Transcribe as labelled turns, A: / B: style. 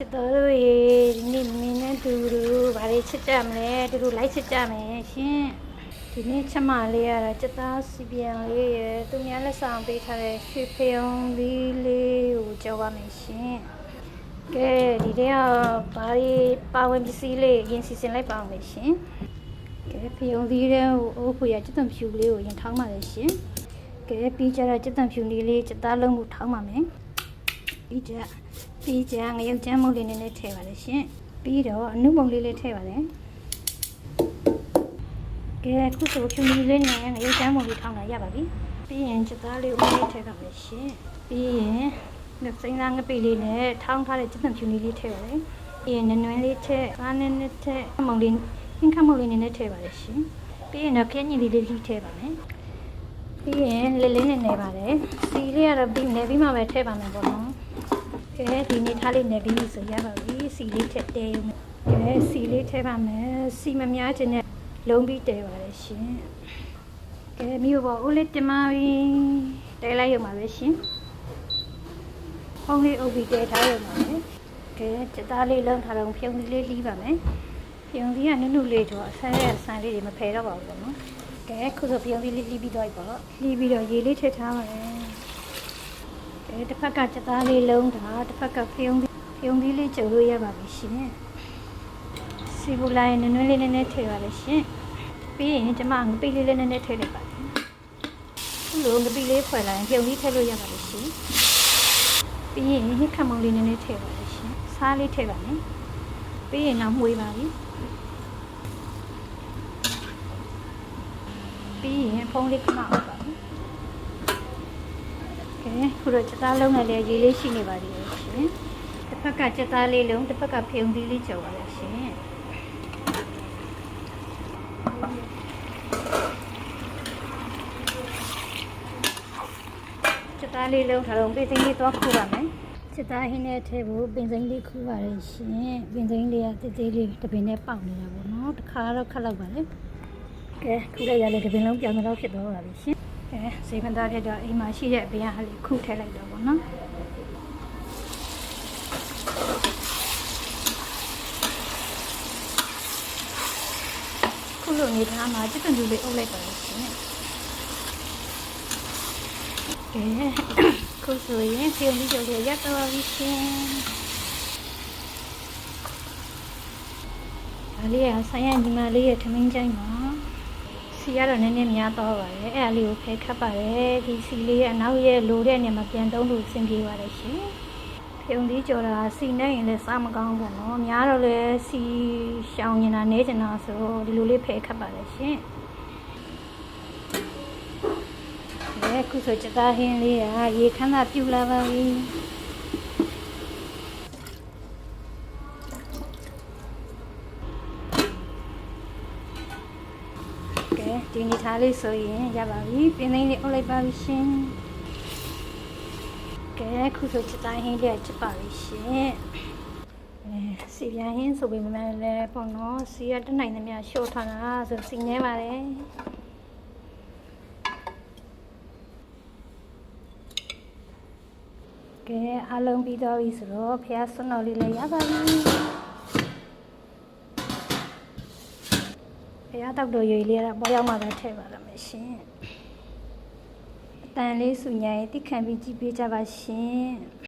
A: တော်ရေဒီနေ့မင်းနဲ့တူတူဗါလေးချစ်ကြမလဲတူတူလိုက်ချစ်ကြမယ်ရှင်ဒီနေ့ချက်မလေးရတာစက်သားစီပြန်လေးရသူများလက်ဆောင်ပေးထားတဲ့ရွှေဖယုံလေးကိုကြောက်ပါမယ်ရှင်ကဲဒီတဲ့ဗါလေးပါဝင်ပစ္စည်းလေးရင်စီစဉ်လိုက်ပါအောင်မယ်ရှင်ကဲဖယုံလေးတဲ့အိုးဖွေရစက်တံဖြူလေးကိုရင်ထောင်းပါလေရှင်ကဲပြီးကြတော့စက်တံဖြူလေးစက်သားလုံးကိုထောင်းပါမယ်ပြီးကြငရုတ်ချမ်းမုတ်လေးနဲ့ထည့်ပါလေရှင်ပြီးတော့အနုမုံလေးထည့်ပါလေကဲခုဆိုဖြူလေးနဲ့ငရုတ်ချမ်းမုတ်လေးထောင်းတာရပါပြီပြီးရင်စက်သားလေးဦးလေးထည့်ပါမယ်ရှင်ပြီးရင်ငစိမ်းသားငပိလေးနဲ့ထောင်းထားတဲ့စက်တံဖြူလေးထည့်ပါလေပြီးရင်နွယ်လေးထည့်ကားနဲ့ထည့်မုံလေးဟင်းခမုတ်လေးနဲ့ထည့်ပါလေရှင်ပြီးရင်တော့ခင်းကြီးလေးထည့်ပါမယ်ပြီးရင်လေးလေးနဲ့နေပါတယ်စီလေးကတော့ပြီးနေပြီးမှပဲထည့်ပါမယ်ပေါ့နော်ကဲဒီနေ့ထားလေးနေပြီးဆိုရပါပြီစီလေးထည့်တဲရုံကဲစီလေးထည့်ပါမယ်စီမများခြင်းနဲ့လုံးပြီးတဲပါလေရှင်ကဲမြို့ပေါ်ဦးလေးတင်ပါပြီတဲလိုက်ရုံပါပဲရှင်ဖုန်းလေးအုပ်ပြီးတဲထားရုံပါပဲကဲစက်သားလေးလုံးထားတော့ဖြုံလေးလှီးပါမယ်ဖြုံလေးကနုနုလေးတော့အဆန်းရဲ့အဆန်းလေးတွေမဖယ်တော့ပါဘူးပေါ့နော်ကဲခုဆိုဖြုံလေးလှီးပြီးတော့ပေါ့လှီးပြီးတော့ရေလေးထည့်ထားပါမယ်တစ်ဖက်ကစက်သားလေးလုံးတာတစ်ဖက်ကဖယုံလေးကျုပ်လို့ရပါပြီရှင်စီဘူလိုက်နွယ်လေးနဲ့ထည့်ပါလေရှင်ပြီးရင်ကျမငပိလေးနဲ့ထည့်လိုက်ပါခုလိုငပိလေးဖွဲ့လိုက်ရင်ဖယုံလေးထည့်လို့ရပါလိမ့်ရှင်ပြီးရင်ဟစ်ခမောင်လေးနဲ့ထည့်ပါလေရှင်စားလေးထည့်ပါမယ်ပြီးရင်တော့မှုေးပါပြီပြီးရင်ဖုံးလေးခဏအောင်ပါခုတော့စက်သားလုံးနဲ့လည်းရေလေးရှိနေပါသေးတယ်ရှင်တစ်ဖက်ကစက်သားလေးလုံးတစ်ဖက်ကဖယုံသီးလေးကြော်ပါလေရှင်စက်သားလေးလုံးထားတော့ပင်စိမ်းလေးသွားခူးပါမယ်စက်သားဟင်းနဲ့ထည့်ဖို့ပင်စိမ်းလေးခူးပါလေရှင်ပင်စိမ်းလေးကတိတ်တိတ်လေးတပင်နဲ့ပေါက်နေတာပေါ့နော်တစ်ခါတော့ခက်လောက်ပါလေကဲခူးလိုက်ရလေတပင်လုံးပြောင်းတော့ဖြစ်သွားပါပြီရှင်စေဖန်သားဖြစ်တော့အိမ်မှာရှိတဲ့အပြင်ဟာလေးခုထည့်လိုက်တော့ပေါ့နော်ခုလိုနေသားမှာစက်တံပြူလေးအုပ်လိုက်ပါလို့ရှင်ကဲခုဆိုရင်ဖယုံလေးကျုပ်လေးရပ်တော့ပြီရှင်ဒါလေးကဆိုင်ရညီမလေးရဲ့ထမင်းချိုင်းမှာစီရတော့နည်းနည်းများတော့ပါတယ်အဲ့ဒါလေးကိုဖယ်ခတ်ပါတယ်ဒီစီလေးရဲ့အနောက်ရဲ့လိုတဲ့နေရာမှာပြန်သုံးလို့အဆင်ပြေပါတယ်ရှင်ဖယုံလေးကြော်တာစီနဲ့ရင်လည်းစားမကောင်းဘူးနော်များတော့လည်းစီရှောင်နေတာနေချင်တာဆိုဒီလိုလေးဖယ်ခတ်ပါတယ်ရှင်ခုဆိုစက်သားဟင်းလေးကရေခမ်းသာပြူလာပါပြီဒီနေ့ထားလေးဆိုရင်ရပါပြီပင်သိန်းလေးအုပ်လိုက်ပါပြီရှင်ကဲခုဆိုစက်သားဟင်းလေးချက်ပါပြီရှင်စီပြန်ဟင်းဆိုပေမဲ့လည်းပေါ့နော်စီရတနိုင်သမျှရှို့ထားတာဆိုစီနေပါတယ်ကဲအားလုံးပြီးတော့ပြီဆိုတော့ဖះဆွမ်းတော်လေးလည်းရပါပြီဖះတောက်တော်ရွေလေးကတော့ပေါ်ရောက်မှပဲထည့်ပါတော့မယ်ရှင်အတန်လေးစုညရင်တိခံပြီးကြည့်ပေးကြပါရှင်